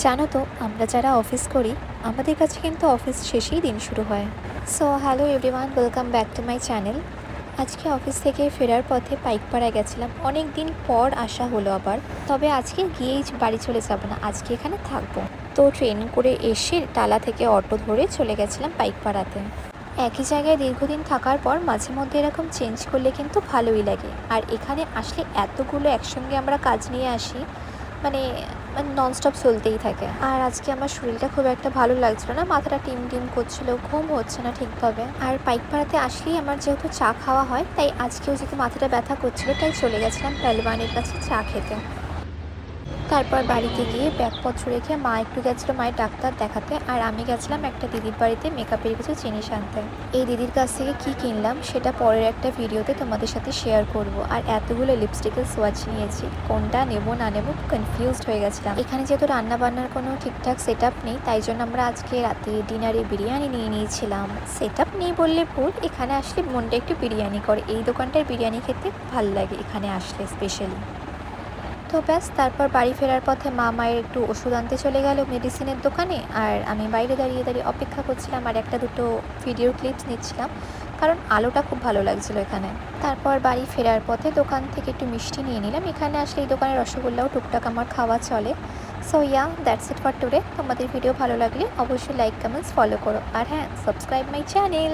জানো তো, আমরা যারা অফিস করি আমাদের কাছে কিন্তু অফিস শেষেই দিন শুরু হয়। So hello everyone, welcome back to my channel. আজকে অফিস থেকে ফেরার পথে পাইকপাড়া গেছিলাম, অনেক দিন পর আসা হলো আবার। তবে আজকে গিয়েই বাড়ি চলে যাব না, আজকে এখানে থাকবো। তো ট্রেন করে এসে টালা থেকে অটো ধরে চলে গেছিলাম পাইকপাড়াতে। একই জায়গায় দীর্ঘদিন থাকার পর মাঝে মধ্যে এরকম চেঞ্জ করলে কিন্তু ভালোই লাগে। আর এখানে আসলে এতগুলো একসঙ্গে আমরা কাজ নিয়ে আসি, মানে মানে ননস্টপ চলতেই থাকে। আর আজকে আমার শরীরটা খুব একটা ভালো লাগছিল না, মাথাটা টিম টিম করছিল, ঘুম হচ্ছে না ঠিকভাবে। আর পাইকপাড়াতে আসলেই আমার যেহেতু চা খাওয়া হয়, তাই আজকেও যেহেতু মাথাটা ব্যথা করছিল, তাই চলে গেছিলাম পেহলবানের কাছে চা খেতে। তারপর বাড়িতে গিয়ে ব্যাগপত্র রেখে মা একটু গেছিলো মায়ের ডাক্তার দেখাতে, আর আমি গেছিলাম একটা দিদির বাড়িতে মেকআপের কিছু জিনিস আনতে। এই দিদির কাছ থেকে কি কিনলাম সেটা পরের একটা ভিডিওতে তোমাদের সাথে শেয়ার করব। আর এতগুলো লিপস্টিকের সোয়াচ নিয়েছি, কোনটা নেব না নেব কনফিউজড হয়ে গেছিলাম। এখানে যেহেতু রান্না বান্নার কোনো ঠিকঠাক সেট আপ নেই, তাই জন্য আমরা আজকে রাতে ডিনারে বিরিয়ানি নিয়ে নিয়েছিলাম। সেট আপ নেই বললে ভুল, এখানে আসলে মনটা একটু বিরিয়ানি করে। এই দোকানটার বিরিয়ানি খেতে ভালো লাগে এখানে আসলে স্পেশালি। তো ব্যাস, তারপর বাড়ি ফেরার পথে মা মায়ের একটু ওষুধ আনতে চলে গেল মেডিসিনের দোকানে, আর আমি বাইরে দাঁড়িয়ে দাঁড়িয়ে অপেক্ষা করছিলাম আর একটা দুটো ভিডিওর ক্লিপস নিচ্ছিলাম, কারণ আলোটা খুব ভালো লাগছিল এখানে। তারপর বাড়ি ফেরার পথে দোকান থেকে একটু মিষ্টি নিয়ে নিলাম, এখানে আসলে এই দোকানের রসগোল্লাও টুকটাক আমার খাওয়া চলে। So yeah, that's it for today. তোমাদের ভিডিও ভালো লাগলে অবশ্যই লাইক, কমেন্টস, ফলো করো, আর হ্যাঁ, সাবস্ক্রাইব মাই চ্যানেল।